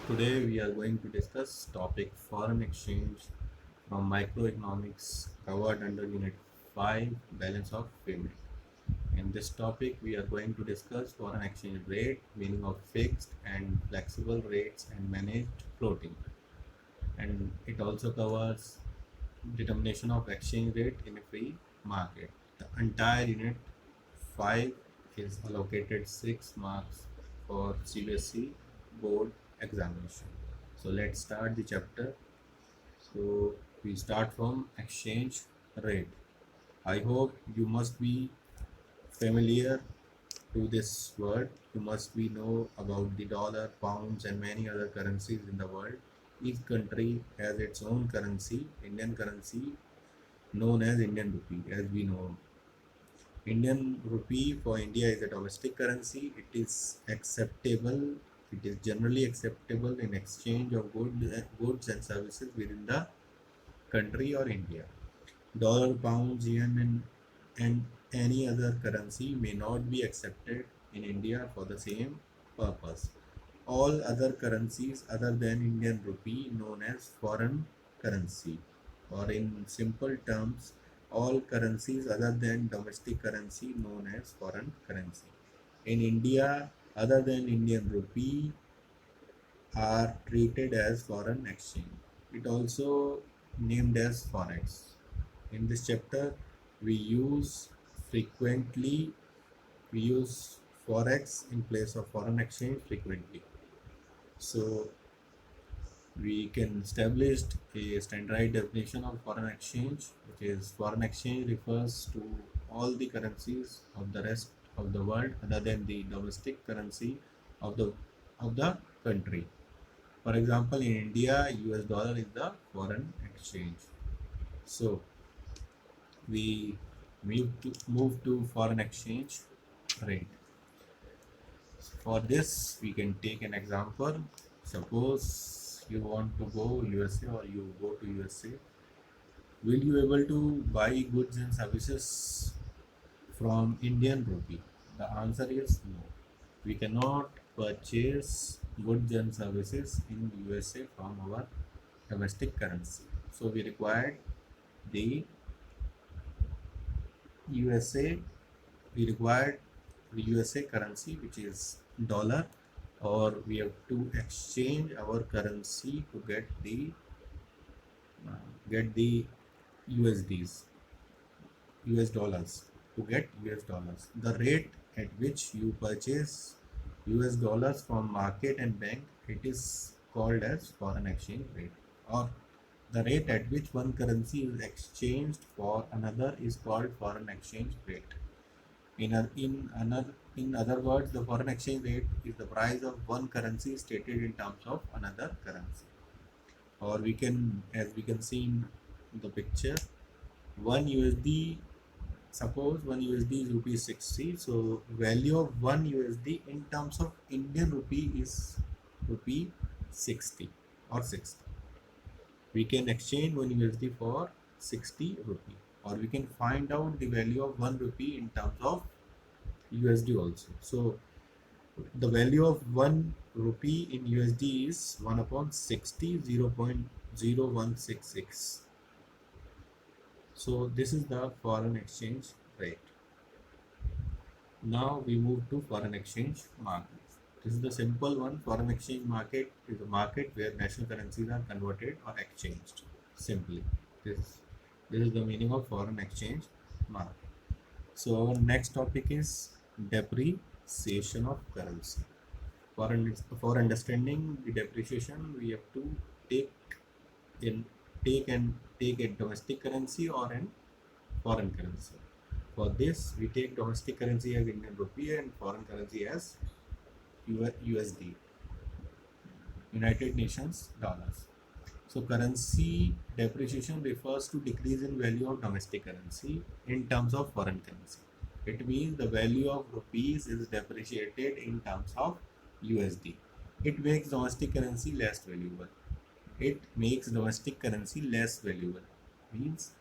Today we are going to discuss topic foreign exchange from microeconomics covered under unit 5 balance of payment. In this topic we are going to discuss foreign exchange rate, meaning of fixed and flexible rates and managed floating. And it also covers determination of exchange rate in a free market. The entire unit 5 is allocated 6 marks for CBSE board examination. So let's start the chapter. So we start from exchange rate. I hope you must be familiar to this word. You must be know about the dollar, pounds and many other currencies in the world. Each country has its own currency. Indian currency known as Indian rupee, as we know. Indian rupee for India is a domestic currency. It is acceptable. It is generally acceptable in exchange of goods and services within the country or India. Dollar, pounds, yen, and any other currency may not be accepted in India for the same purpose. All other currencies other than Indian rupee known as foreign currency, or in simple terms, all currencies other than domestic currency known as foreign currency. In India, other than Indian rupee are treated as foreign exchange. It also named as forex. In this chapter, we use frequently we use forex in place of foreign exchange frequently. So we can establish a standardized definition of foreign exchange, which is foreign exchange refers to all the currencies of the rest of the world other than the domestic currency of the country. For example, in India, US dollar is the foreign exchange. So we move to foreign exchange rate. For this, we can take an example. Suppose you want to go USA or you go to USA. Will you able to buy goods and services from Indian rupee? The answer is no. We cannot purchase goods and services in USA from our domestic currency. So we required the USA. We required the USA currency, which is dollar, or we have to exchange our currency to get the USDs, US dollars, to get US dollars. The rate at which you purchase US dollars from market and bank, it is called as foreign exchange rate, or the rate at which one currency is exchanged for another is called foreign exchange rate. In other words, the foreign exchange rate is the price of one currency stated in terms of another currency. Or as we can see in the picture, one USD. Suppose one USD is rupee 60. So value of one USD in terms of Indian rupee is rupee 60 or 60. We can exchange one USD for 60 rupee, or we can find out the value of 1 rupee in terms of USD also. So the value of 1 rupee in USD is 1 upon 60, 0.0166. So this is the foreign exchange rate. Now we move to foreign exchange market. This is the simple one. Foreign exchange market is a market where national currencies are converted or exchanged. Simply, this is the meaning of foreign exchange market. So our next topic is depreciation of currency. For understanding the depreciation, we have to take in take a domestic currency or an foreign currency. For this, we take domestic currency as Indian rupee and foreign currency as USD, United Nations dollars. So currency depreciation refers to decrease in value of domestic currency in terms of foreign currency. It means the value of rupees is depreciated in terms of USD. It makes domestic currency less valuable. It makes domestic currency less valuable. Means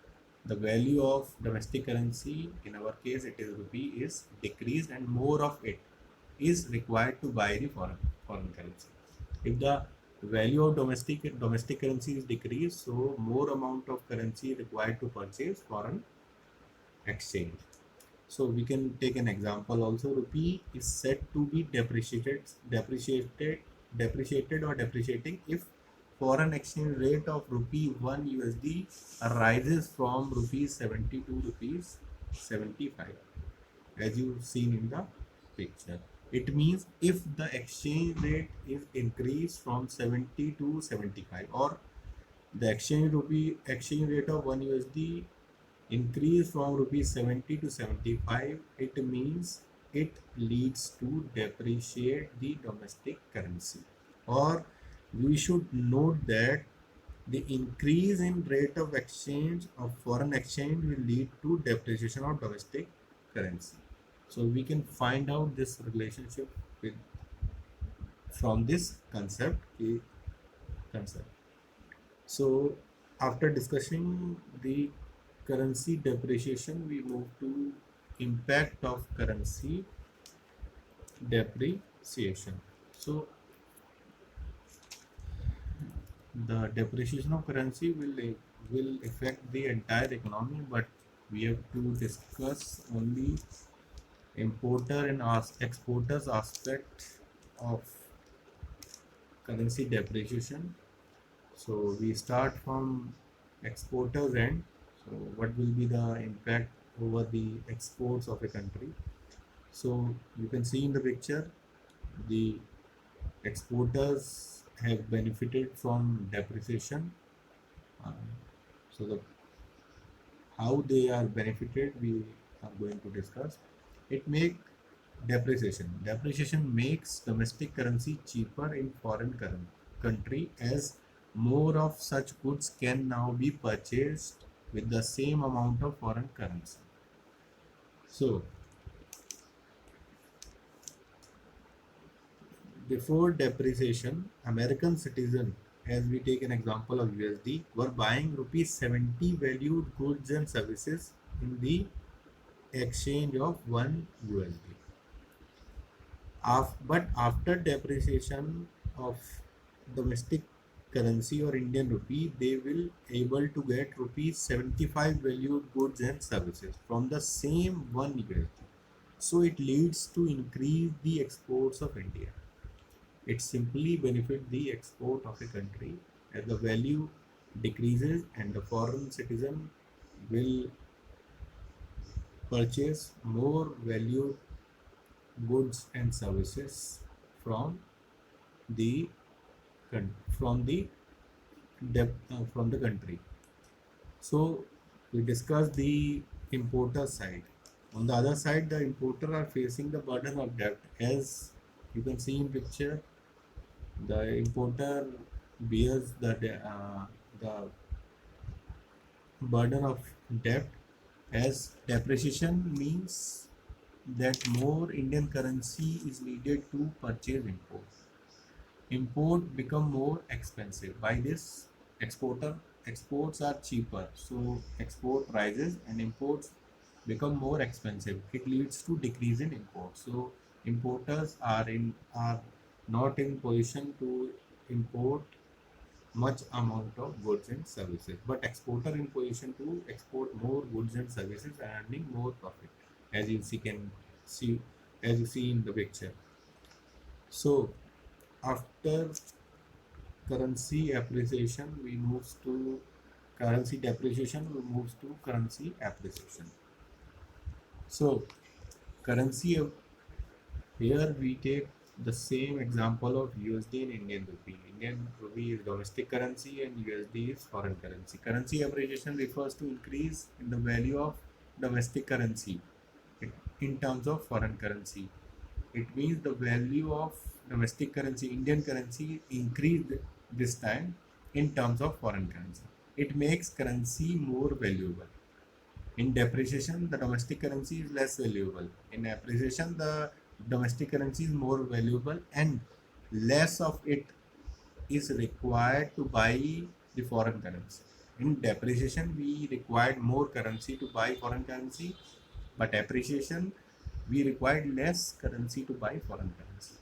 the value of domestic currency, in our case it is rupee, is decreased and more of it is required to buy the foreign currency. If the value of domestic currency is decreased, so more amount of currency required to purchase foreign exchange. So we can take an example also. Rupee is said to be depreciated or depreciating if foreign exchange rate of rupee 1 USD rises from rupees 70 to rupees 75, as you've seen in the picture. It means if the exchange rate is increased from 70 to 75, or the exchange rate of 1 USD increase from rupees 70 to 75, it means it leads to depreciate the domestic currency. Or we should note that the increase in rate of exchange of foreign exchange will lead to depreciation of domestic currency. So we can find out this relationship with from this concept. So after discussing the currency depreciation, we move to impact of currency depreciation. So the depreciation of currency will affect the entire economy, but we have to discuss only importer and exporters aspect of currency depreciation. So we start from exporters end. So what will be the impact over the exports of a country? So you can see in the picture, the exporters have benefited from depreciation. Uh, so the how they are benefited, we are going to discuss. It make depreciation makes domestic currency cheaper in foreign country, as more of such goods can now be purchased with the same amount of foreign currency. So before depreciation, American citizen, as we take an example of USD, were buying rupees 70 valued goods and services in the exchange of 1 USD. But after depreciation of domestic currency or Indian rupee, they will able to get rupees 75 valued goods and services from the same 1 USD. So it leads to increase the exports of India. It simply benefits the export of a country as the value decreases and the foreign citizen will purchase more valued goods and services from the from the from the country. So we discussed the importer side. On the other side, the importer are facing the burden of debt. As you can see in picture, the importer bears the burden of debt, as depreciation means that more Indian currency is needed to purchase imports. Import become more expensive. By this, exports are cheaper, so export rises and imports become more expensive. It leads to decrease in imports. So importers are not in position to import much amount of goods and services, but exporter in position to export more goods and services and earning more profit, as you see as you see in the picture. So after currency appreciation, we moves to currency depreciation, we moves to currency appreciation. So currency, here we take the same example of USD and Indian rupee. Indian rupee is domestic currency and USD is foreign currency. Currency appreciation refers to increase in the value of domestic currency in terms of foreign currency. It means the value of domestic currency, Indian currency, increased this time in terms of foreign currency. It makes currency more valuable. In depreciation, the domestic currency is less valuable. In appreciation, the domestic currency is more valuable and less of it is required to buy the foreign currency. In depreciation, we required more currency to buy foreign currency, but appreciation, we required less currency to buy foreign currency.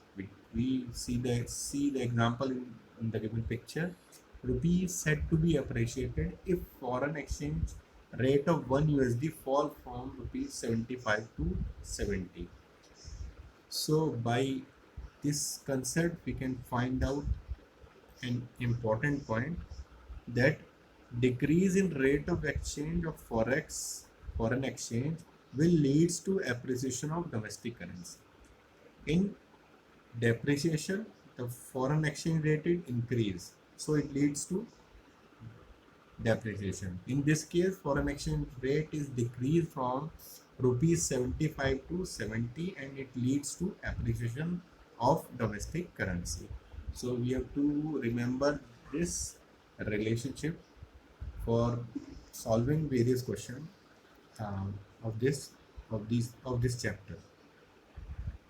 we see the example in the given picture. Rupee is said to be appreciated if foreign exchange rate of 1 USD fall from rupees 75 to 70. So by this concept we can find out an important point, that decrease in rate of exchange of foreign exchange will leads to appreciation of domestic currency. In depreciation, the foreign exchange rate will increase, so it leads to depreciation. In this case, foreign exchange rate is decreased from rupees 75 to 70 and it leads to appreciation of domestic currency. So we have to remember this relationship for solving various questions of this chapter.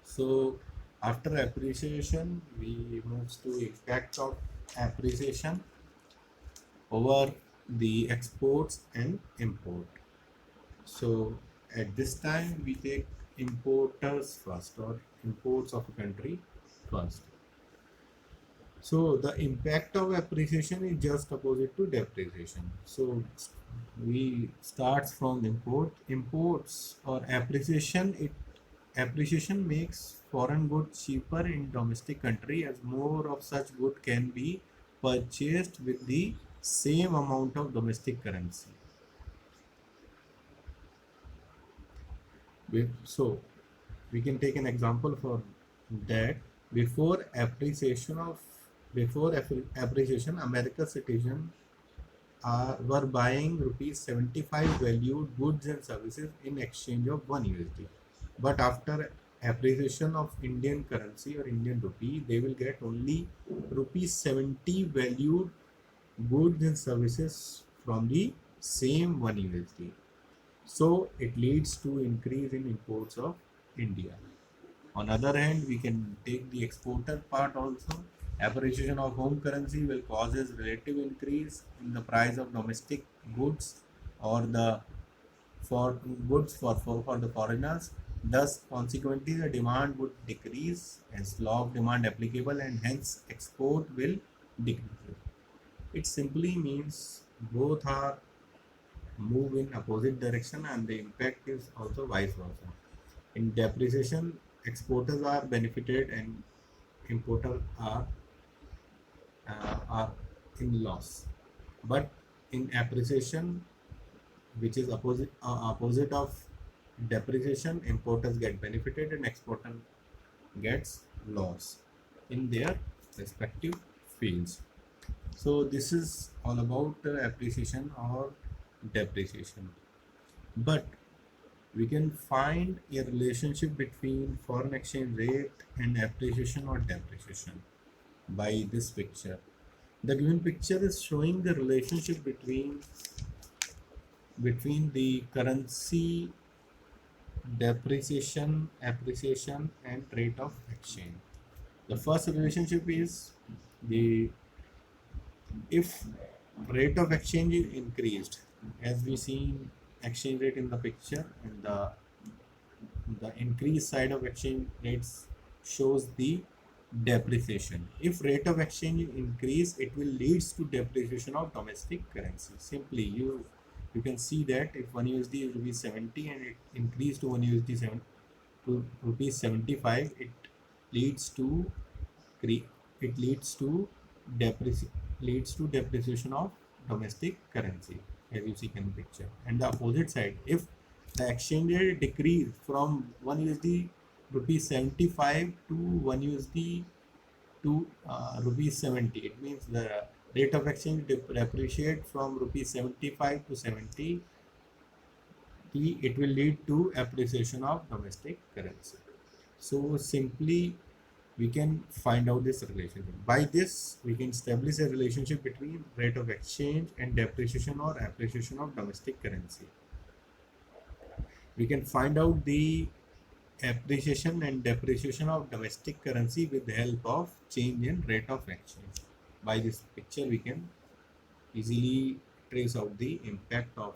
So after appreciation, we move to impact of appreciation over the exports and import. So at this time we take importers first, or imports of a country first. So the impact of appreciation is just opposite to depreciation. So we starts from imports or appreciation. Appreciation makes foreign goods cheaper in domestic country, as more of such good can be purchased with the same amount of domestic currency. So we can take an example for that. Before appreciation of appreciation, American citizens were buying rupees 75 valued goods and services in exchange of 1 USD. But after appreciation of Indian currency or Indian rupee, they will get only rupees 70 valued goods and services from the same 1 USD. So it leads to increase in imports of India. On other hand, we can take the exporter part also. Appreciation of home currency will causes relative increase in the price of domestic goods or the for goods for the foreigners. Thus, consequently, the demand would decrease as law of demand applicable, and hence export will decrease. It simply means both are move in opposite direction, and the impact is also vice versa. In depreciation, exporters are benefited and importers are in loss. But in appreciation, which is opposite of depreciation, importers get benefited and exporter gets loss in their respective fields. So this is all about appreciation or depreciation. But we can find a relationship between foreign exchange rate and appreciation or depreciation by this picture. The given picture is showing the relationship between the currency depreciation, appreciation, and rate of exchange. The first relationship is the if rate of exchange is increased, as we see exchange rate in the picture, and the increased side of exchange rates shows the depreciation. If rate of exchange increase, it will leads to depreciation of domestic currency. Simply you can see that if 1 USD is rupees 70 and it increased to 1 USD 7 to rupees 75, it leads to it leads to depreciation of domestic currency, as you see in the picture. And the opposite side, if the exchange rate decrease from 1 USD rupees 75 to 1 USD to rupees 70, it means the rate of exchange depreciate from rupees 75 to 70, it will lead to appreciation of domestic currency. So simply we can find out this relationship. By this, we can establish a relationship between rate of exchange and depreciation or appreciation of domestic currency. We can find out the appreciation and depreciation of domestic currency with the help of change in rate of exchange. By this picture, we can easily trace out the impact of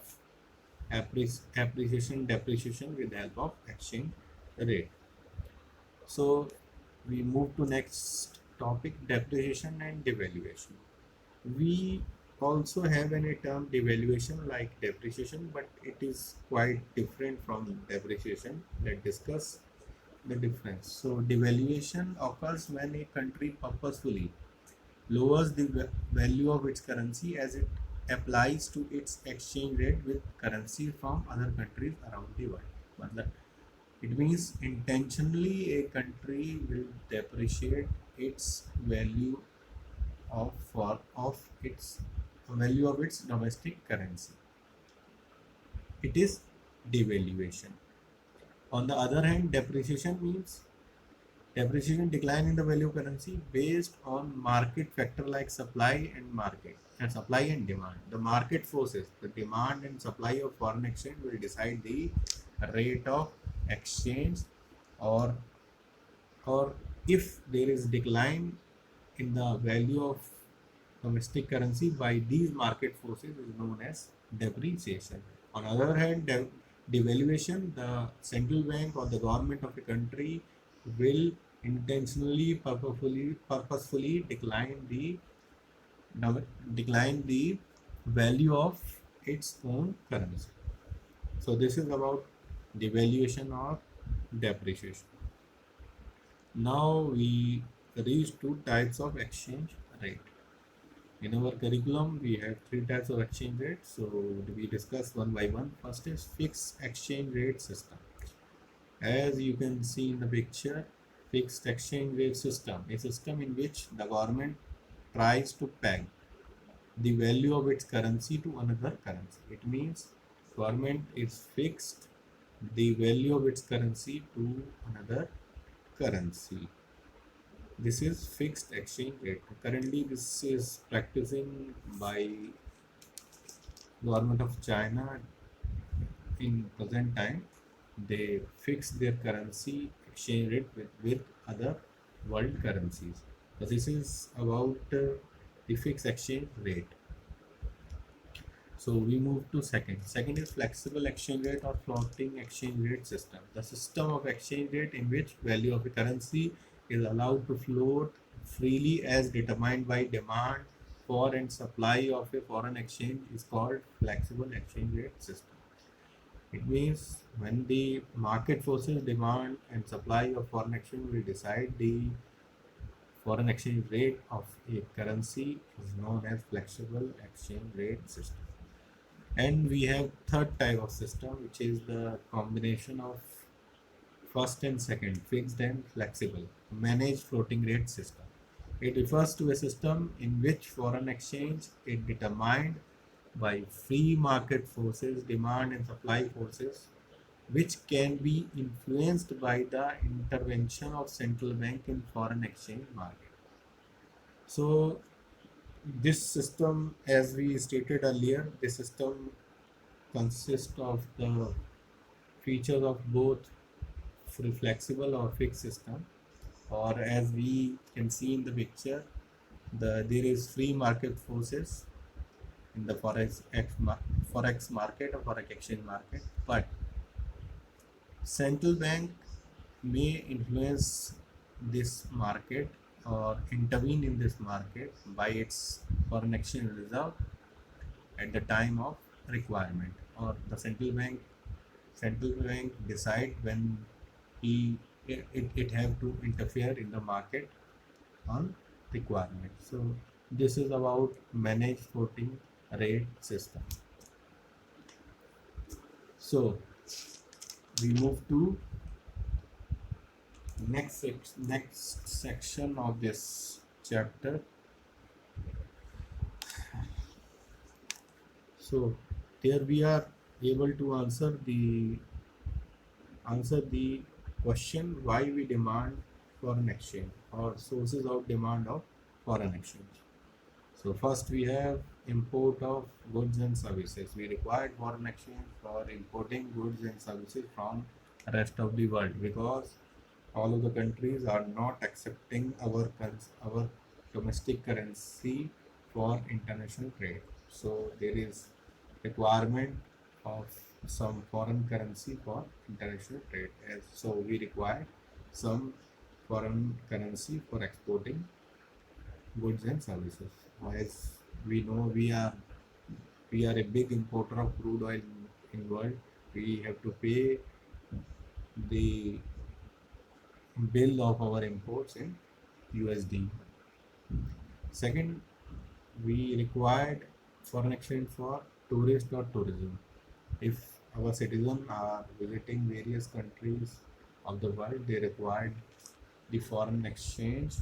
appreciation, depreciation with the help of exchange rate. So we move to next topic, depreciation and devaluation. We also have a term devaluation like depreciation, but it is quite different from depreciation. Let's discuss the difference. So devaluation occurs when a country purposefully lowers the value of its currency as it applies to its exchange rate with currency from other countries around the world. मतलब it means intentionally a country will depreciate its value of its value of its domestic currency. It is devaluation. On the other hand, depreciation means depreciation decline in the value of currency based on market factor like supply and demand. The market forces, the demand and supply of foreign exchange will decide the rate of exchange, or or if there is decline in the value of domestic currency by these market forces is known as depreciation. On the other hand, devaluation, the central bank or the government of a country will intentionally, purposefully decline the value of its own currency. So this is about devaluation or depreciation. Now we reach two types of exchange rate. In our curriculum, we have three types of exchange rates. So we discuss one by one. First is fixed exchange rate system. As you can see in the picture, fixed exchange rate system, a system in which the government tries to peg the value of its currency to another currency. It means government is fixed the value of its currency to another currency. This is fixed exchange rate. Currently, this is practicing by government of China in present time. They fix their currency exchange rate with other world currencies. So this is about the fixed exchange rate. So we move to second. Second is flexible exchange rate or floating exchange rate system. The system of exchange rate in which value of a currency is allowed to float freely as determined by demand for and supply of a foreign exchange is called flexible exchange rate system. It means when the market forces demand and supply of foreign exchange will decide the foreign exchange rate of a currency is known as flexible exchange rate system. And we have third type of system, which is the combination of first and second, fixed and flexible, managed floating rate system. It refers to a system in which foreign exchange is determined by free market forces, demand and supply forces, which can be influenced by the intervention of central bank in foreign exchange market. So this system, as we stated earlier, this system consists of the features of both flexible or fixed system, or as we can see in the picture, there is free market forces in the forex market or forex exchange market, but central bank may influence this market or intervene in this market by its foreign exchange reserve at the time of requirement, or the central bank decide when it have to interfere in the market on requirement. So this is about managed floating rate system. So we move to next section of this chapter. So here we are able to answer the question why we demand foreign exchange or sources of demand of foreign exchange. So first we have import of goods and services. We require foreign exchange for importing goods and services from rest of the world, because all of the countries are not accepting our domestic currency for international trade. So there is requirement of some foreign currency for international trade. So we require some foreign currency for exporting goods and services. As we know, we are a big importer of crude oil in world. We have to pay the bill of our imports in USD. Second, we required foreign exchange for tourist or tourism. If our citizens are visiting various countries of the world, they required the foreign exchange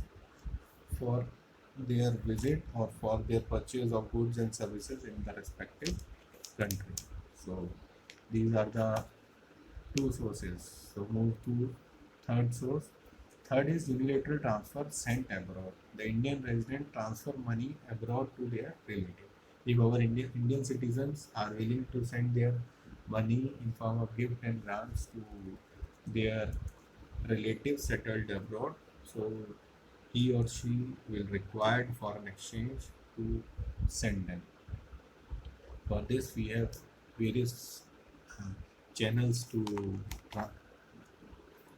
for their visit or for their purchase of goods and services in the respective country. So these are the two sources. So move to third source. Third is unilateral transfer sent abroad. The Indian resident transfer money abroad to their relative. If our Indian citizens are willing to send their money in form of gift and grants to their relatives settled abroad, so he or she will require foreign exchange to send them. For this, we have various uh, channels to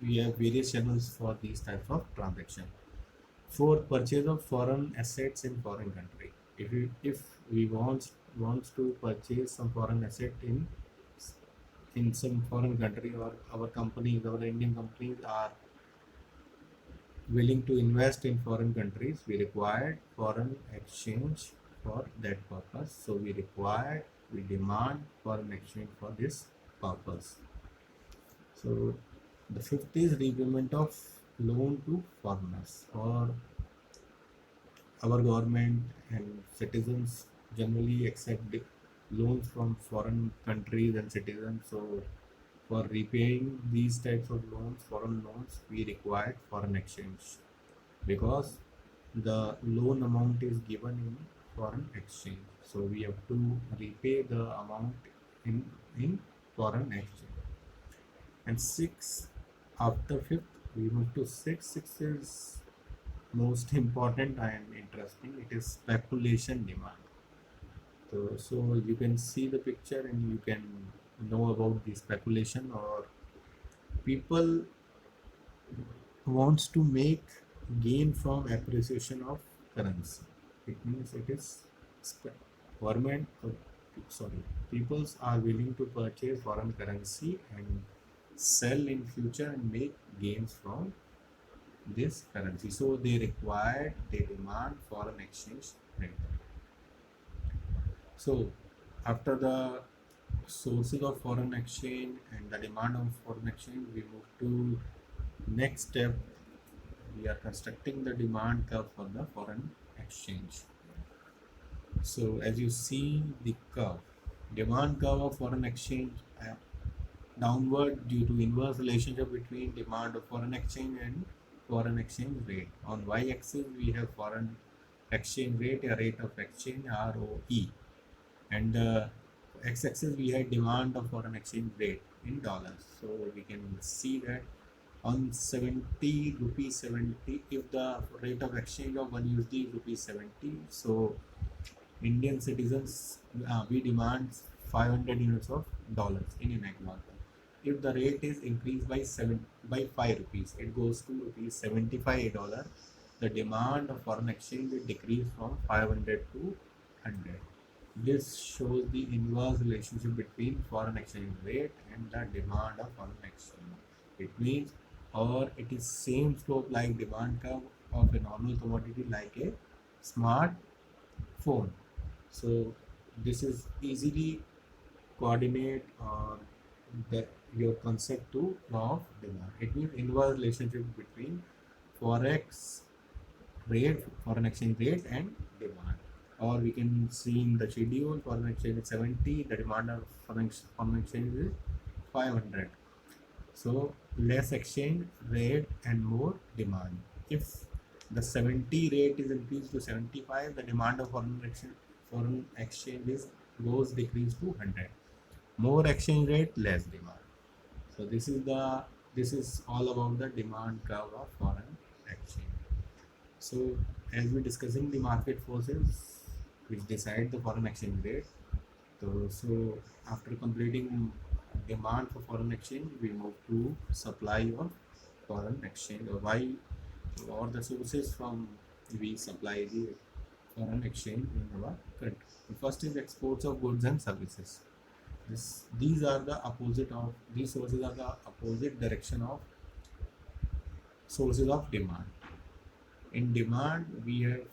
we have various channels for these types of transaction. For purchase of foreign assets in foreign country, if we wants to purchase some foreign asset in some foreign country, or our Indian companies are willing to invest in foreign countries, we require foreign exchange for that purpose. So we demand foreign exchange for this purpose. So the fifth is repayment of loan to foreigners. For our government and citizens generally accept loans from foreign countries and citizens. So for repaying these types of loans, foreign loans, we require foreign exchange, because the loan amount is given in foreign exchange. So we have to repay the amount in foreign exchange. And six, after fifth, we move to six. Six is most important and interesting. It is speculation demand. So you can see the picture and you can know about the speculation, or people wants to make gain from appreciation of currency. It means it is government, sorry, peoples are willing to purchase foreign currency and sell in future and make gains from this currency. So they demand foreign exchange rate. So after the sources of foreign exchange and the demand of foreign exchange, we move to next step. We are constructing the demand curve for the foreign exchange. So as you see the curve, demand curve of foreign exchange downward due to inverse relationship between demand of foreign exchange and foreign exchange rate. On y-axis we have foreign exchange rate, a rate of exchange ROE, and x-axis we have demand of foreign exchange rate in dollars. So we can see that on 70 rupees 70, if the rate of exchange of 1 USD is rupees 70, so Indian citizens, we demand 500 units of dollars in an example. If the rate is increased by 5 rupees, it goes to rupees 75 dollar. The demand of foreign exchange will decrease from 500 to 100. This shows the inverse relationship between foreign exchange rate and the demand of foreign exchange. It means, or it is same slope like demand curve of a normal commodity like a smartphone. So this is easily coordinate the, your concept to law of demand. It means inverse relationship between forex rate, foreign exchange rate and demand. Or we can see in the schedule, foreign exchange is 70, the demand of foreign exchange is 500. So less exchange rate and more demand. If the 70 rate is increased to 75, the demand of foreign exchange is goes decreased to 100. More exchange rate, less demand. So this is all about the demand curve of foreign exchange. So as we discussing the market forces which decide the foreign exchange rate. So after completing demand for foreign exchange, we move to supply of foreign exchange. Why or the sources from we supply the foreign exchange in our country. The first is exports of goods and services. These are the opposite of these sources are the opposite direction of sources of demand. In demand, we have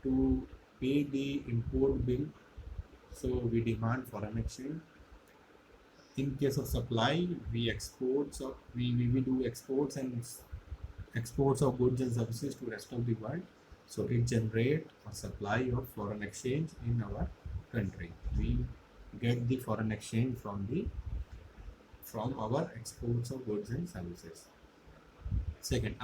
to pay the import bill, so we demand foreign exchange. In case of supply, we do exports and exports of goods and services to rest of the world. So it generate a supply of foreign exchange in our country. We get the foreign exchange from our exports of goods and services. Second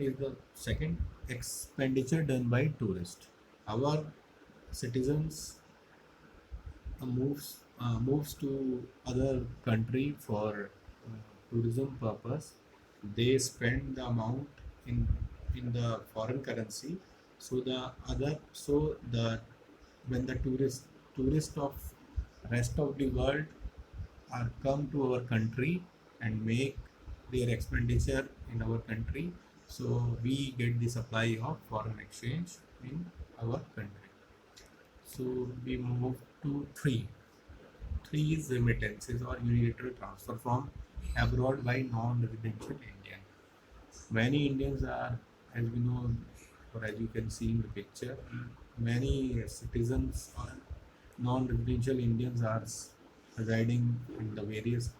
is the second expenditure done by tourists. Our citizens moves to other country for tourism purpose. They spend the amount in the foreign currency. So the when the tourist of rest of the world are come to our country and make their expenditure in our country, so we get the supply of foreign exchange in our country. So we move to three is remittances or unilateral transfer from abroad by non-residential Indian. Many Indians are, as we know, or as you can see in the picture, many citizens or non-residential Indians are residing in the various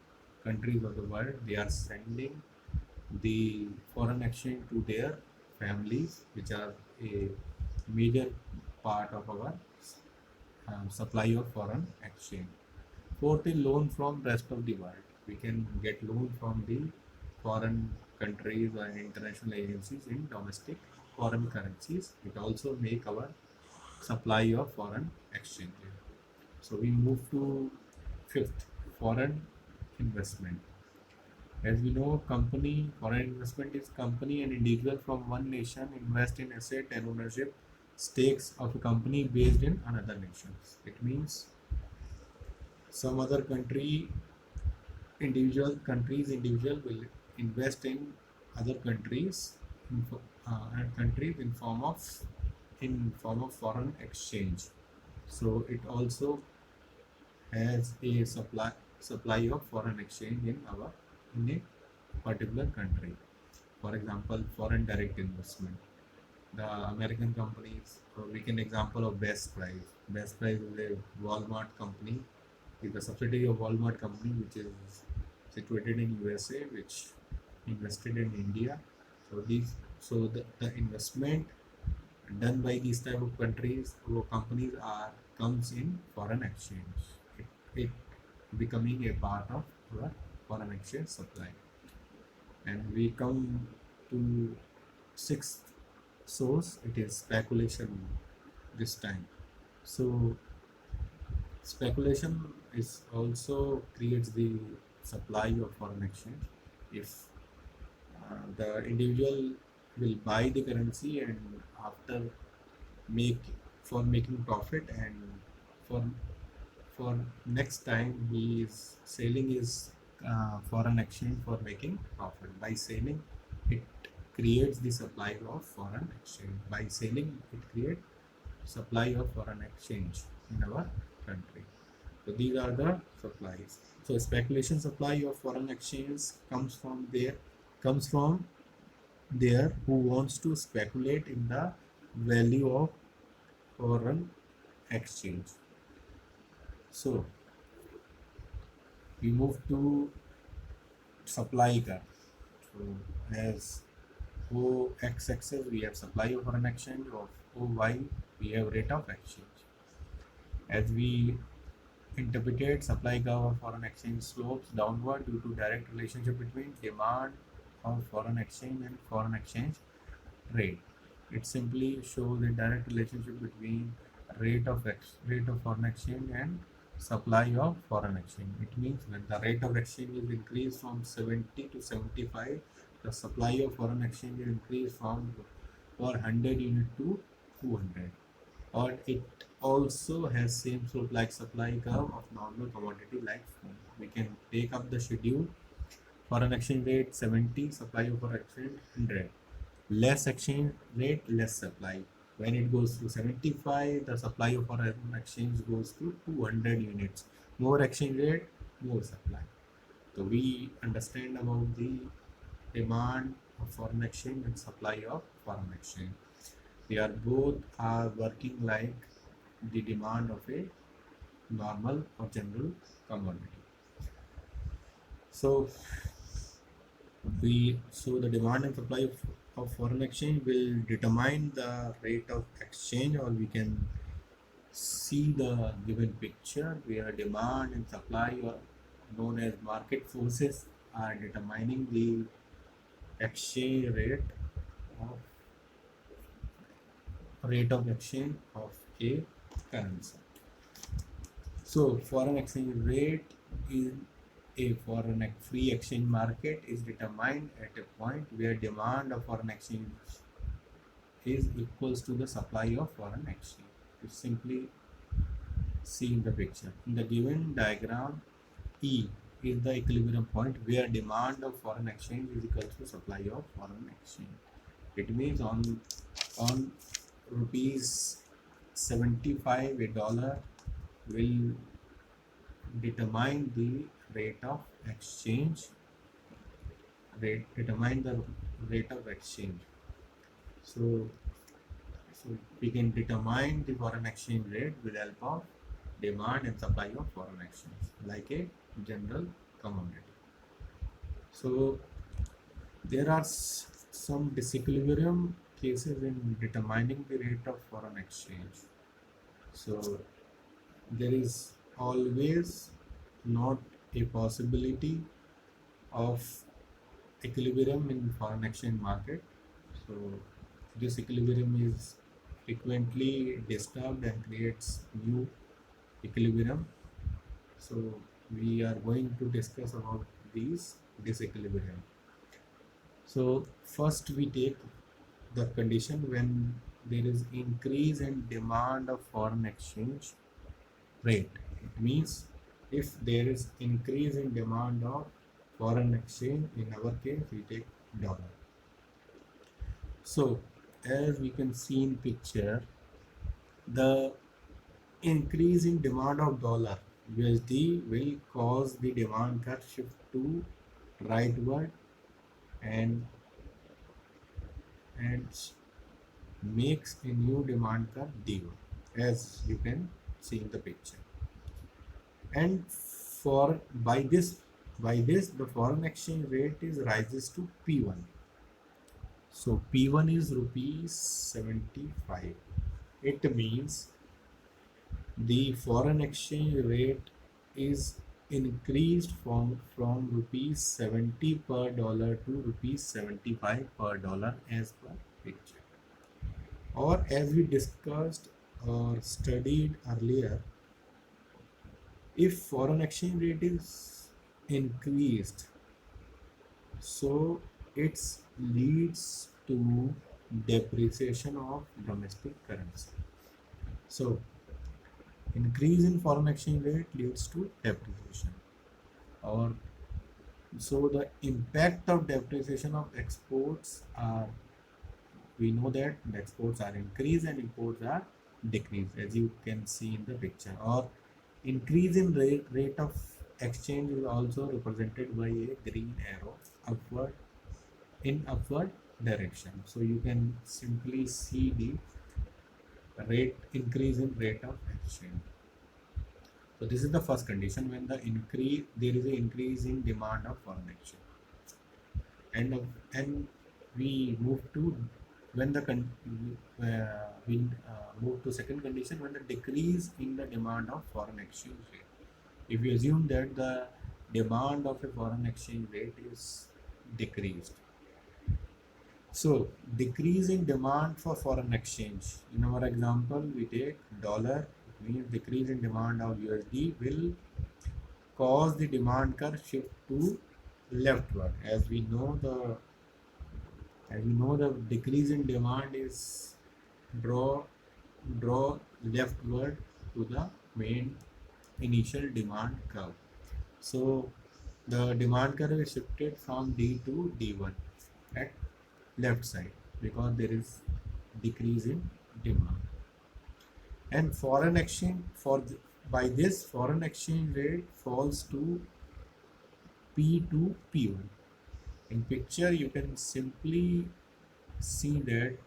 countries of the world. They are sending the foreign exchange to their families, which are a major part of our supply of foreign exchange. Fourth is loan from rest of the world. We can get loan from the foreign countries and international agencies in domestic foreign currencies. It also make our supply of foreign exchange. So we move to fifth, foreign investment. As we know, foreign investment is company and individual from one nation invest in asset and ownership stakes of a company based in another nation. It means some other individual will invest in other countries in form of foreign exchange. So it also has a supply of foreign exchange in a particular country. For example, foreign direct investment. The American companies, we can example of Best Price. Best Price is a Walmart company, is a subsidiary of Walmart company which is situated in USA, which invested in India. So the investment done by these type of countries or companies comes in foreign exchange. It becoming a part of our foreign exchange supply. And we come to sixth source. It is speculation this time. So speculation is also creates the supply of foreign exchange. If the individual will buy the currency and after make for making profit, and for for next time he is selling his foreign exchange for making profit. By selling, it creates the supply of foreign exchange. By selling, it creates supply of foreign exchange in our country. So these are the supplies. So speculation supply of foreign exchange comes from there who wants to speculate in the value of foreign exchange. So we move to supply curve. So as O x axis we have supply of foreign exchange, of O y we have rate of exchange. As we interpreted, supply curve of foreign exchange slopes downward due to direct relationship between demand of foreign exchange and foreign exchange rate. It simply shows a direct relationship between rate of foreign exchange and supply of foreign exchange. It means when the rate of exchange is increased from 70 to 75, the supply of foreign exchange is increased from 100 unit to 200. Or it also has same slope like supply curve of normal commodity like food. We can take up the schedule foreign exchange rate 70, supply of foreign exchange 100. Less exchange rate, less supply. When it goes to 75, the supply of foreign exchange goes to 200 units. More exchange rate, more supply. So we understand about the demand of foreign exchange and supply of foreign exchange. They are both are working like the demand of a normal or general commodity. So the demand and supply of foreign exchange will determine the rate of exchange, or we can see the given picture where demand and supply, or known as market forces, are determining the exchange rate of exchange of a currency. So foreign exchange rate in a free exchange market is determined at a point where demand of foreign exchange is equals to the supply of foreign exchange. You simply see in the picture. In the given diagram, E is the equilibrium point where demand of foreign exchange is equal to supply of foreign exchange. It means on rupees 75, a dollar will determine the rate of exchange determine the rate of exchange. So we can determine the foreign exchange rate with help of demand and supply of foreign exchange like a general commodity. So there are some disequilibrium cases in determining the rate of foreign exchange. So there is always not a possibility of equilibrium in foreign exchange market. So this equilibrium is frequently disturbed and creates new equilibrium. So we are going to discuss about these disequilibrium. So first we take the condition when there is increase in demand of foreign exchange rate. It means if there is increase in demand of foreign exchange, in our case we take dollar. So as we can see in picture, the increase in demand of dollar USD will cause the demand curve shift to rightward and makes a new demand curve downward, as you can see in the picture. And for by this the foreign exchange rate is rises to P1. So P1 is rupees 75. It means the foreign exchange rate is increased from rupees 70 per dollar to rupees 75 per dollar as per picture. Or as we discussed or studied earlier, if foreign exchange rate is increased, so it leads to depreciation of domestic currency. So increase in foreign exchange rate leads to depreciation, or so the impact of depreciation of exports are, we know that the exports are increased and imports are decreased, as you can see in the picture. Or increase in rate of exchange is also represented by a green arrow upward in upward direction. So you can simply see the increase in rate of exchange. So this is the first condition when there is an increase in demand of foreign exchange. And we move to move to second condition when the decrease in the demand of foreign exchange rate. If we assume that the demand of a foreign exchange rate is decreased, so decrease in demand for foreign exchange. In our example, we take dollar. It means decrease in demand of USD will cause the demand curve shift to leftward. As we know the decrease in demand is draw leftward to the main initial demand curve. So The demand curve is shifted from D to D1 at left side because there is decrease in demand. And foreign exchange by this foreign exchange rate falls to P to P1. In picture you can simply see that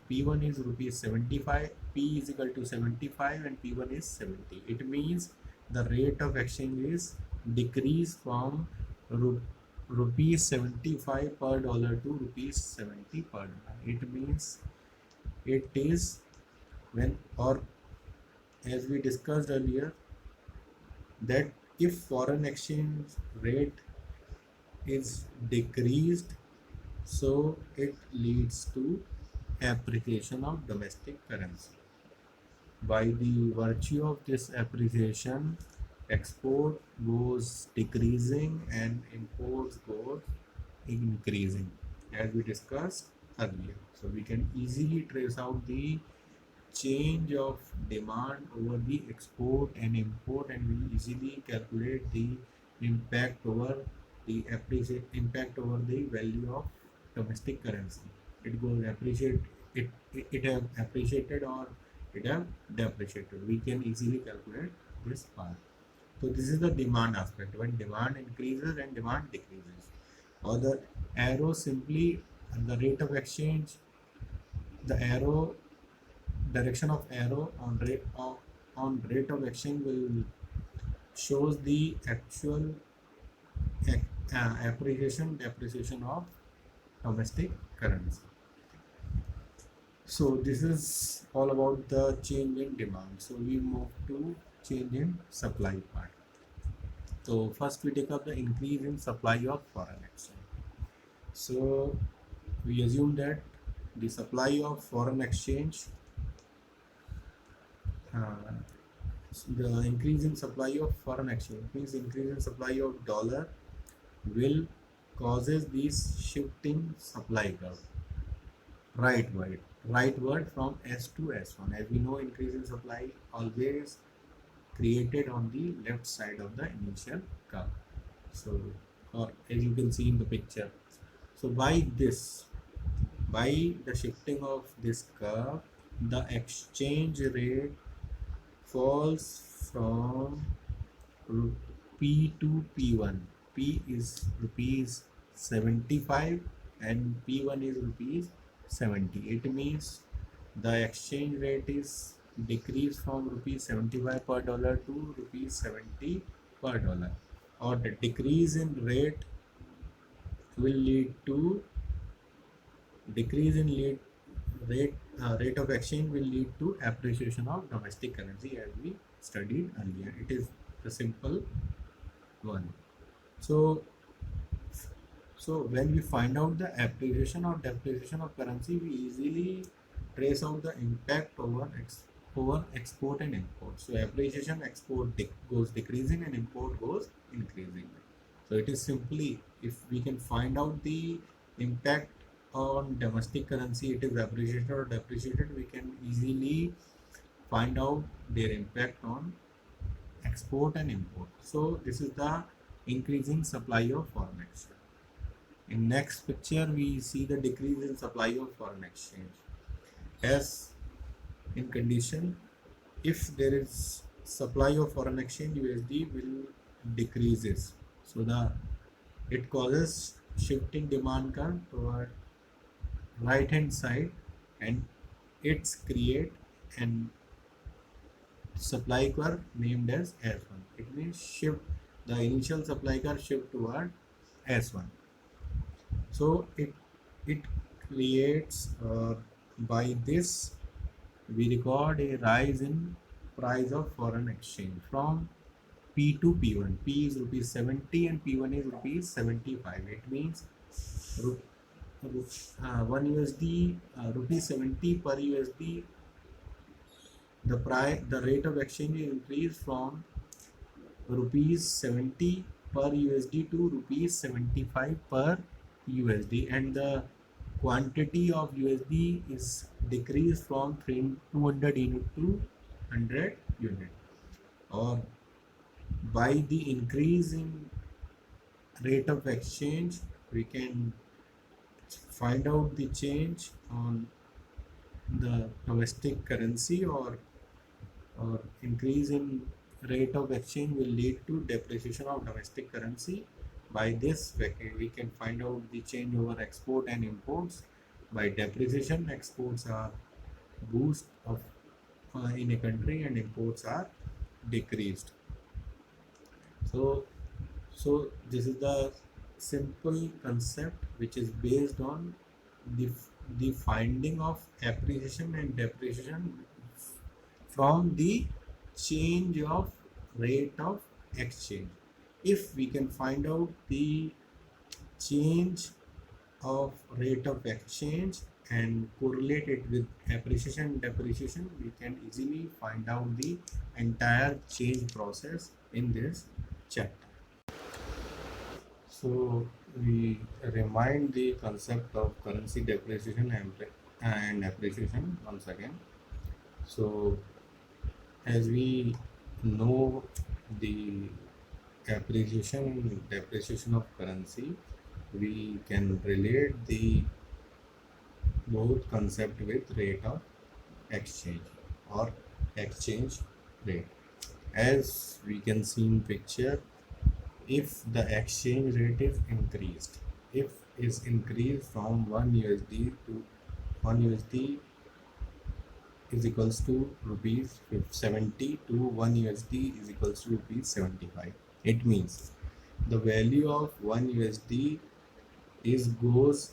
P1 is rupees 75, P is equal to 75 and P1 is 70. It means the rate of exchange is decrease from rupees 75 per dollar to rupees 70 per dollar. It means it is when, or as we discussed earlier, that if foreign exchange rate is decreased, so it leads to appreciation of domestic currency. By the virtue of this appreciation, export goes decreasing and imports goes increasing, as we discussed earlier. So we can easily trace out the change of demand over the export and import, and we easily calculate the impact over impact over the value of domestic currency. It goes appreciate it have appreciated or it have depreciated. We can easily calculate this part. So this is the demand aspect, when demand increases and demand decreases. Or the arrow simply the rate of exchange, the arrow direction of arrow on rate of exchange will shows the actual appreciation depreciation of domestic currency. So this is all about the change in demand. So we move to change in supply part. So first we take up the increase in supply of foreign exchange. So we assume that the supply of foreign exchange, the increase in supply of foreign exchange means increase in supply of dollar will causes this shifting supply curve. Rightward from S to S1. As we know, increase in supply always created on the left side of the initial curve. So, or as you can see in the picture. So by the shifting of this curve, the exchange rate falls from P to P1. P is rupees 75 and P1 is rupees 70. It means the exchange rate is decreased from rupees 75 per dollar to rupees 70 per dollar, or the decrease in rate will lead to decrease in rate of exchange will lead to appreciation of domestic currency, as we studied earlier. It is the simple one. So when we find out the appreciation or depreciation of currency, we easily trace out the impact over export and import. So appreciation, goes decreasing and import goes increasing. So it is simply, if we can find out the impact on domestic currency, it is appreciated or depreciated, we can easily find out their impact on export and import. So this is the increasing supply of foreign exchange. In next picture, we see the decrease in supply of foreign exchange. As in condition, if there is supply of foreign exchange, USD will decreases. So it causes shifting demand curve toward right hand side, and it's create an supply curve named as S1. It means shift the initial supply curve shift toward S1. So it creates by this we record a rise in price of foreign exchange from P to P1. P is rupees 70 and P1 is rupees 75. It means 1 USD rupees 70 per USD. The rate of exchange is increased from rupees 70 per USD to rupees 75 per USD, and the quantity of USD is decreased from 200 unit to 100 unit. Or by the increase in rate of exchange, we can find out the change on the domestic currency, or increase in rate of exchange will lead to depreciation of domestic currency. By this we can find out the change over export and imports. By depreciation, exports are boost of in a country and imports are decreased. So so this is the simple concept which is based on the the finding of appreciation and depreciation from the change of rate of exchange. If we can find out the change of rate of exchange and correlate it with appreciation and depreciation, we can easily find out the entire change process in this chapter. So we remind the concept of currency depreciation and appreciation once again. So as we know the appreciation and depreciation of currency, we can relate the both concept with rate of exchange or exchange rate. As we can see in picture, if the exchange rate is increased, if is increased from 1 USD to 1 USD is equals to rupees 70 to 1 USD is equals to rupees 75. It means the value of 1 USD is goes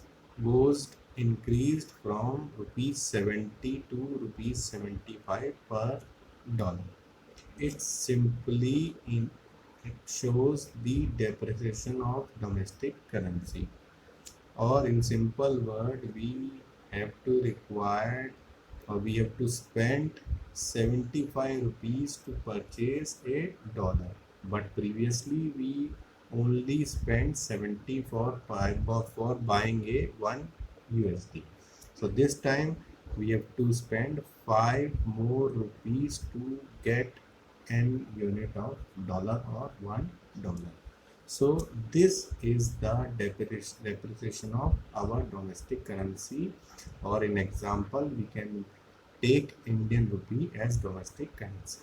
increased from rupees 70 to rupees 75 per dollar. It simply it shows the depreciation of domestic currency, or in simple word, have to require we have to spend 75 rupees to purchase a dollar, but previously we only spent 70 for buying a 1 USD. So this time we have to spend 5 more rupees to get an unit of dollar or $1. So this is the depreciation of our domestic currency, or in example we can take Indian rupee as domestic currency.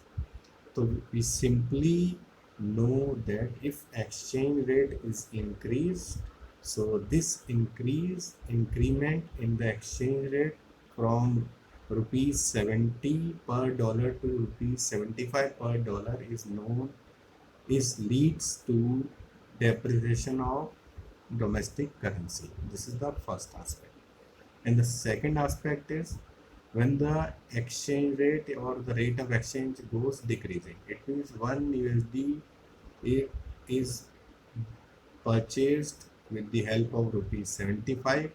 So we simply know that if exchange rate is increased, so this increment in the exchange rate from rupees 70 per dollar to rupees 75 per dollar is leads to depreciation of domestic currency. This is the first aspect. And the second aspect is when the exchange rate or the rate of exchange goes decreasing. It means 1 USD is purchased with the help of rupees 75,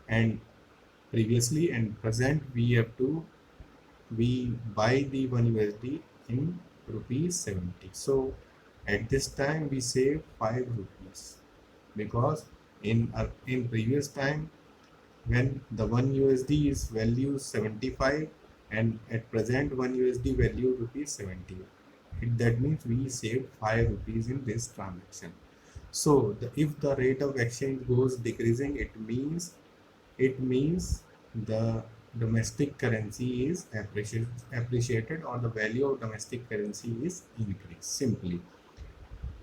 and previously and present we buy the 1 USD in rupees 70. So at this time we save 5 rupees, because in previous time when the 1 USD is value 75 and at present 1 USD value rupees 70, that means we saved 5 rupees in this transaction. So if the rate of exchange goes decreasing, it means the domestic currency is appreciated, or the value of domestic currency is increased simply.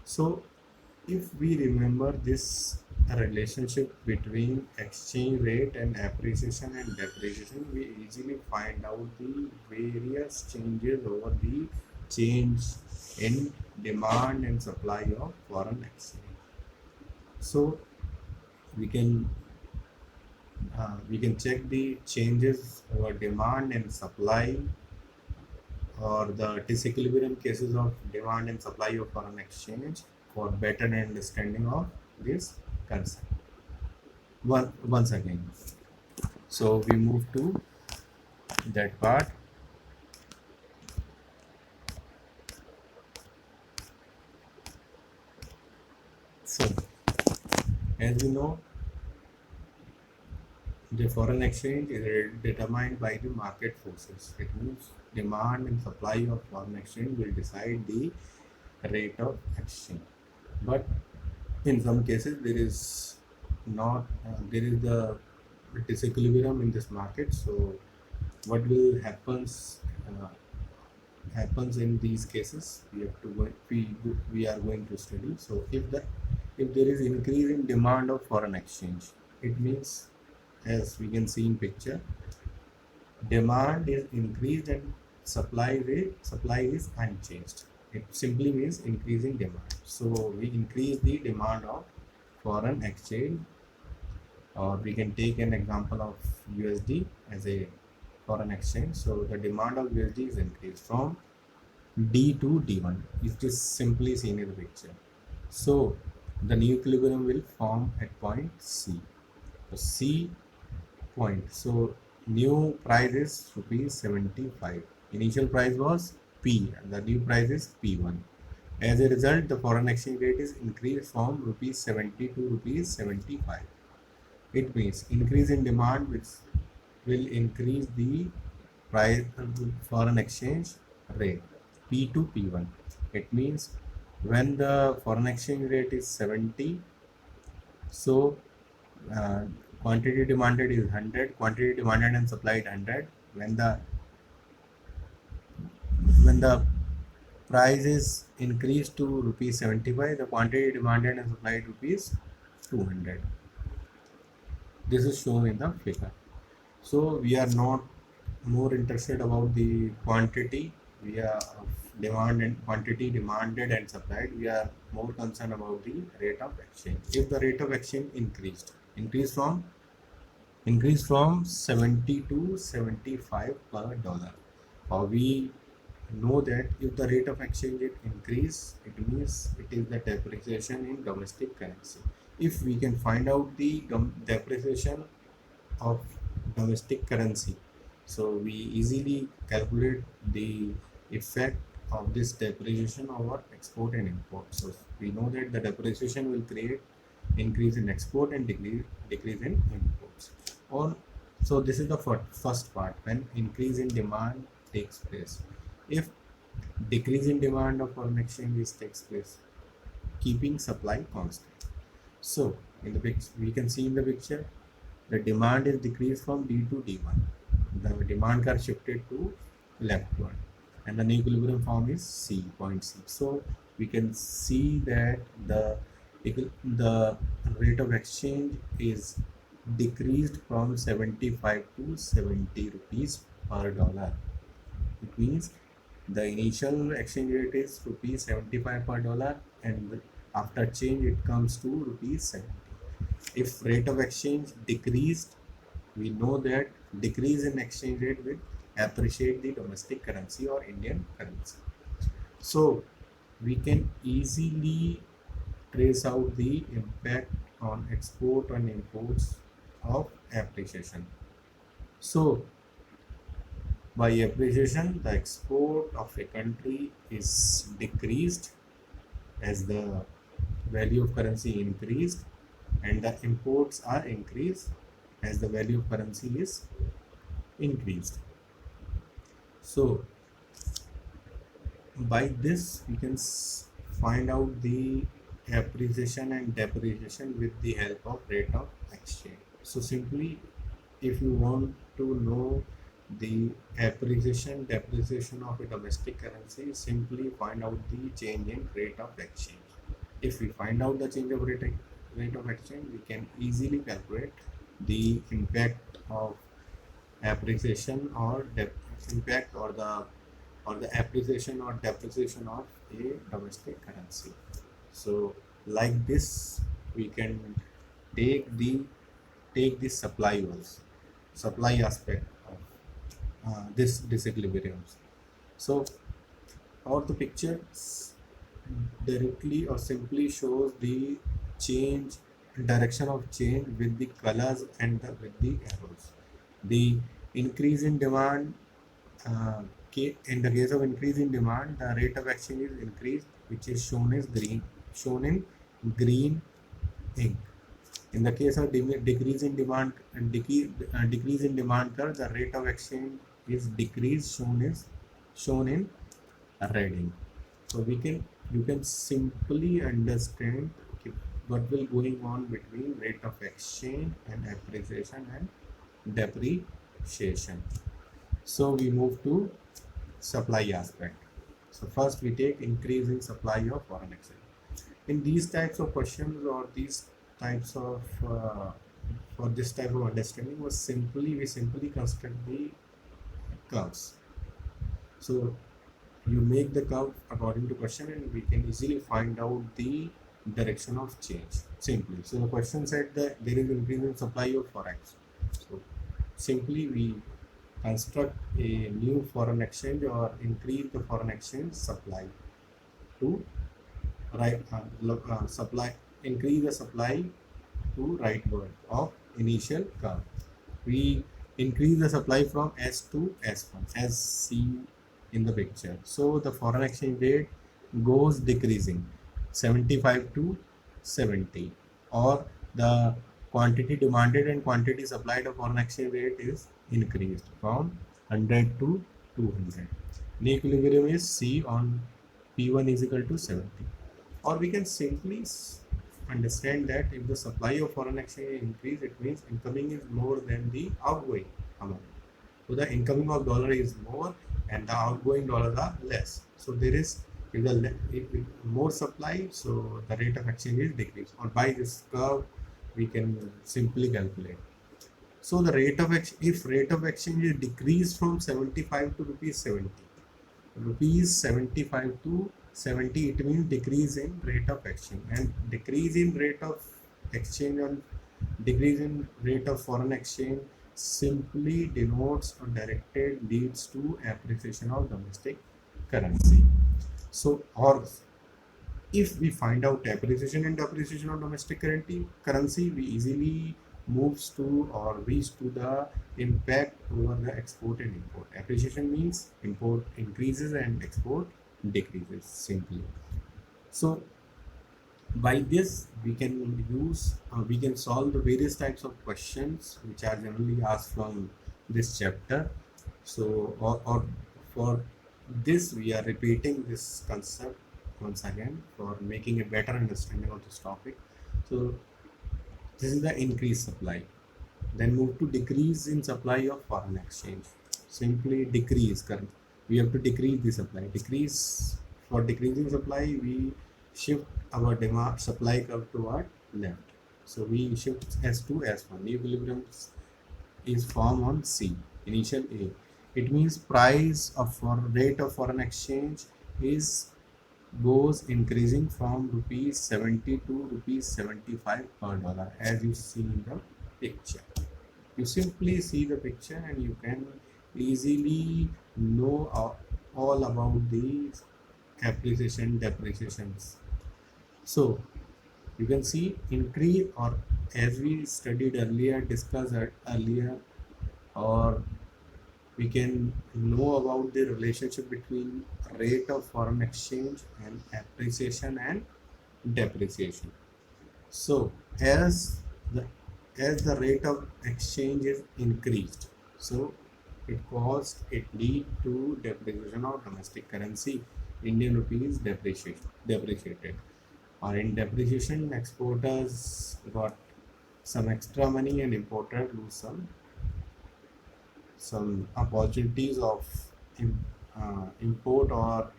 So if we remember this relationship between exchange rate and appreciation and depreciation, we easily find out the various changes over the change in demand and supply of foreign exchange. So we can check the changes over demand and supply, or the disequilibrium cases of demand and supply of foreign exchange, for better understanding of this concept. Once again, so we move to that part. So as we know, the foreign exchange is determined by the market forces. It means demand and supply of foreign exchange will decide the rate of exchange. But In some cases, there is not there is the disequilibrium in this market. So what will happens in these cases? We have to we are going to study. So if there is increase in demand of foreign exchange, it means, as we can see in picture, demand is increased and supply is unchanged. It simply means increasing demand. So we increase the demand of foreign exchange, or we can take an example of USD as a foreign exchange. So the demand of USD is increased from D to D1. It is simply seen in the picture. So the new equilibrium will form at point C. So C point. So new price is rupees 75. Initial price was P and the new price is P1. As a result, the foreign exchange rate is increased from rupees 70 to rupees 75. It means increase in demand, which will increase the price foreign exchange rate P to P1. It means when the foreign exchange rate is 70, so uh, quantity demanded is 100, quantity demanded and supplied 100. When the price is increased to rupees 75, the quantity demanded and supplied rupees 200. This is shown in the figure. So we are not more interested about the quantity. We are demand and quantity demanded and supplied. We are more concerned about the rate of exchange. If the rate of exchange increased from 70 to 75 per dollar, we know that if the rate of exchange rate increase, it means it is the depreciation in domestic currency. If we can find out the depreciation of domestic currency, so we easily calculate the effect of this depreciation over export and import. So we know that the depreciation will create increase in export and decrease in imports. Or so this is the first part, when increase in demand takes place. If decrease in demand of foreign exchange takes place, keeping supply constant. So in the picture, we can see in the picture, the demand is decreased from D to D1. The demand curve shifted to left one, and the new equilibrium form is C, point C. So we can see that the rate of exchange is decreased from 75 to 70 rupees per dollar. It means the initial exchange rate is rupees 75 per dollar, and after change it comes to rupees 70. If rate of exchange decreased, we know that decrease in exchange rate will appreciate the domestic currency or Indian currency. So we can easily trace out the impact on export and imports of appreciation. So by appreciation, the export of a country is decreased as the value of currency increased, and the imports are increased as the value of currency is increased. So by this we can find out the appreciation and depreciation with the help of rate of exchange. So simply, if you want to know the appreciation depreciation of a domestic currency, simply find out the change in rate of exchange. If we find out the change of rate of exchange, we can easily calculate the impact of appreciation or impact or the appreciation or depreciation of a domestic currency. So like this, we can take the supply aspect of this disequilibriums. So or the picture directly or simply shows the change direction of change with the colors and with the arrows. The increase in demand, uh, in the case of increase in demand, the rate of exchange is increased, which is shown in green ink. In the case of decrease in demand and decrease in demand curve, the rate of exchange is decreased, shown in red ink. So you can simply understand. Okay, what will going on between rate of exchange and appreciation and depreciation. So we move to supply aspect. So first we take increase in supply of foreign exchange. In these types of questions or these types of for this type of understanding was simply we simply construct the curves. So you make the curve according to question and we can easily find out the direction of change simply. So the question said that there is increase in supply of forex. So simply we construct a new foreign exchange or increase the foreign exchange supply to supply, increase the supply to rightward of initial curve. We increase the supply from S to S1 as seen in the picture. So the foreign exchange rate goes decreasing 75 to 70, or the quantity demanded and quantity supplied of foreign exchange rate is increased from 100 to 200. In equilibrium is C on P1 is equal to 70. Or we can simply understand that if the supply of foreign exchange increase, it means incoming is more than the outgoing amount. So the incoming of dollar is more and the outgoing dollars are less. So there is if more supply, so the rate of exchange is decreased. Or by this curve, we can simply calculate. So the rate of if rate of exchange is decreased from 75 to rupees 70, rupees 75 to 70, it means decrease in rate of exchange, and decrease in rate of exchange on decrease in rate of foreign exchange simply denotes or directed leads to appreciation of domestic currency. So or if we find out appreciation and depreciation of domestic currency, we easily moves to or reach to the impact over the export and import. Appreciation means import increases and export decreases simply. So by this we can use we can solve the various types of questions which are generally asked from this chapter. So or for this we are repeating this concept once again for making a better understanding of this topic. So this is the increased supply. Then move to decrease in supply of foreign exchange. Simply decrease current. We have to decrease the supply. Decrease for decreasing supply, we shift our demand supply curve toward left. So we shift S to S1. Equilibrium is formed on C. Initial A. It means price of for rate of foreign exchange is goes increasing from rupees 70 to rupees 75 per dollar, as you see in the picture. You simply see the picture and you can easily know all about the appreciation depreciations. So you can see increase, or as we studied earlier, discussed earlier, or we can know about the relationship between rate of foreign exchange and appreciation and depreciation. So the as the rate of exchange is increased, so it lead to depreciation of domestic currency. Indian rupee is depreciated, or in depreciation, exporters got some extra money and importers lose some opportunities of import, or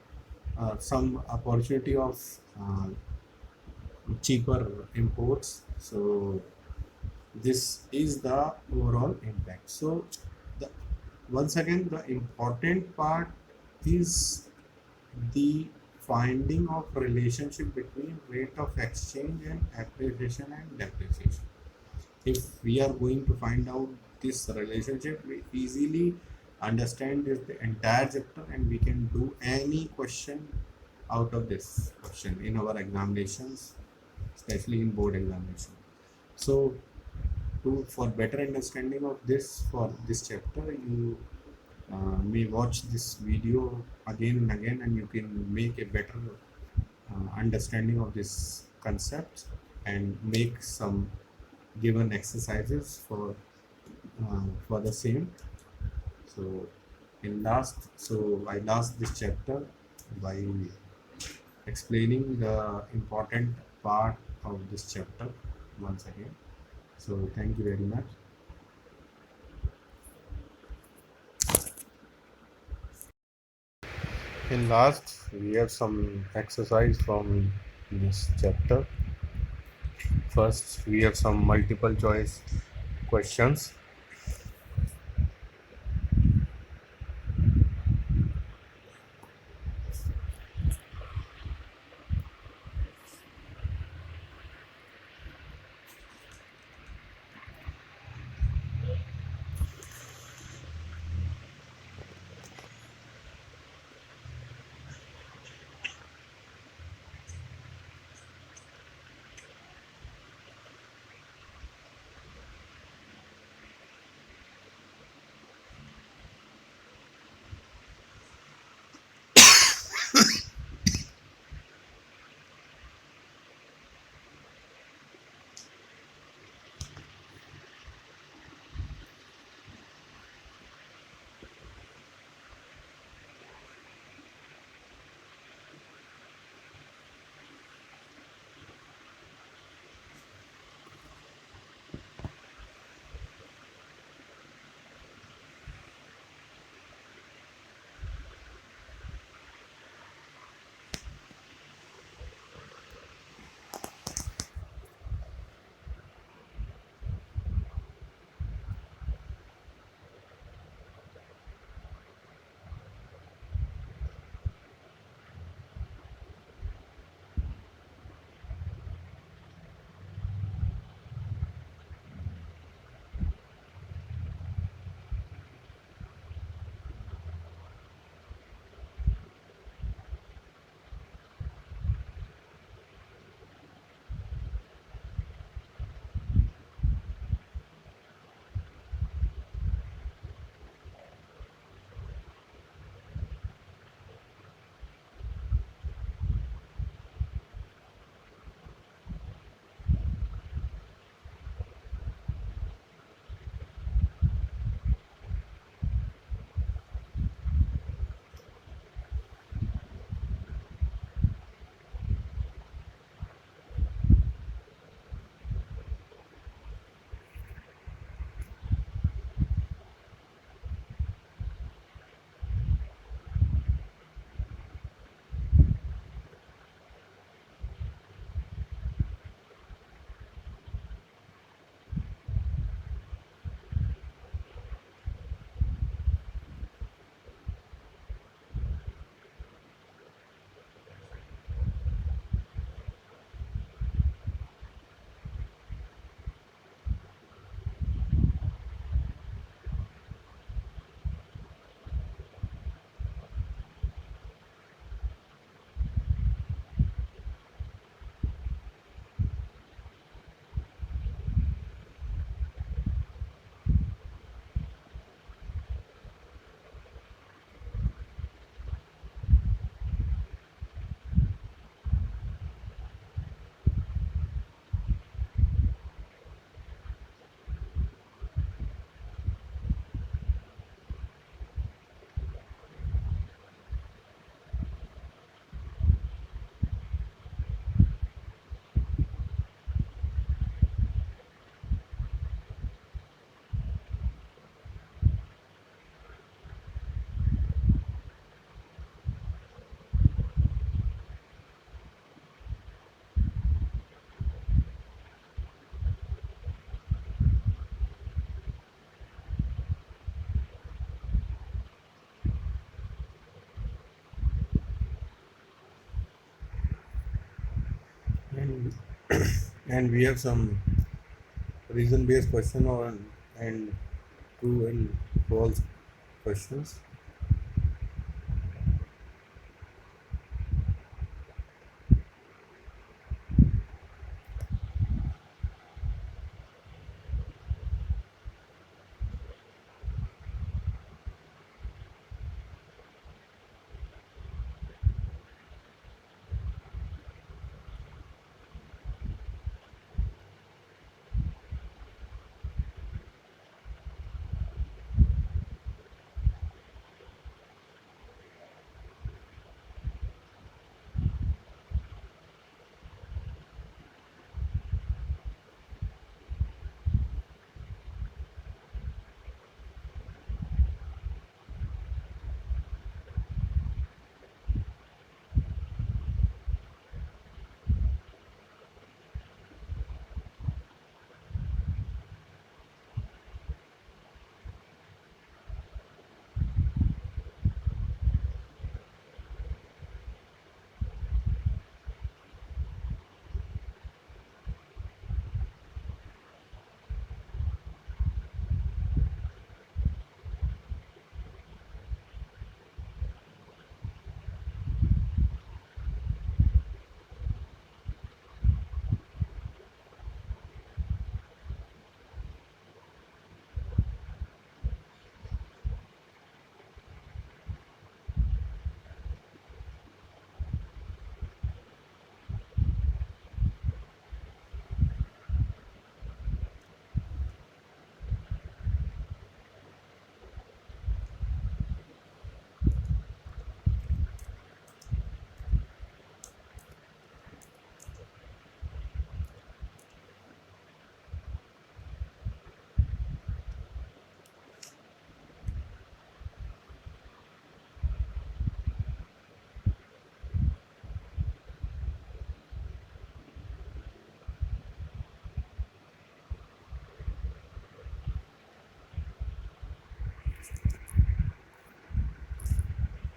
some opportunity of uh, cheaper imports. So this is the overall impact. So the, once again the important part is the finding of relationship between rate of exchange and appreciation and depreciation. If we are going to find out this relationship, we easily understand this the entire chapter and we can do any question out of this question in our examinations, especially in board examination. So for better understanding of this for this chapter, you may watch this video again and again and you can make a better understanding of this concept and make some given exercises for the same. So I last this chapter by explaining the important part of this chapter once again. So thank you very much. In last, we have some exercise from this chapter. First, we have some multiple choice questions. And, and we have some reason based question on and true and false questions.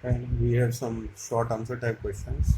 and we have some short answer type questions.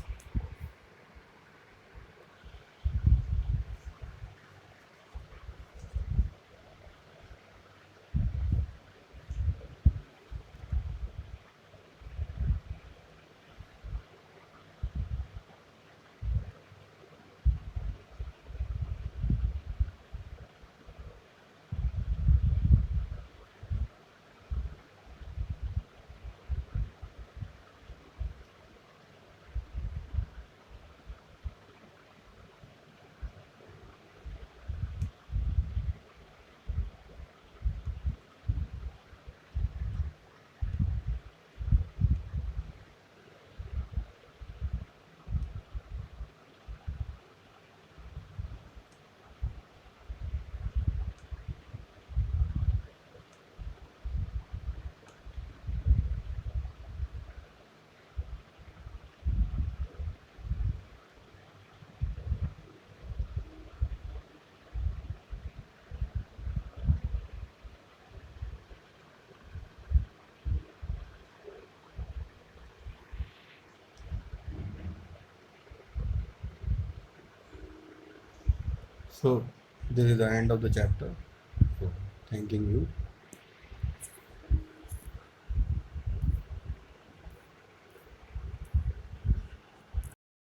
So this is the end of the chapter. So thanking you.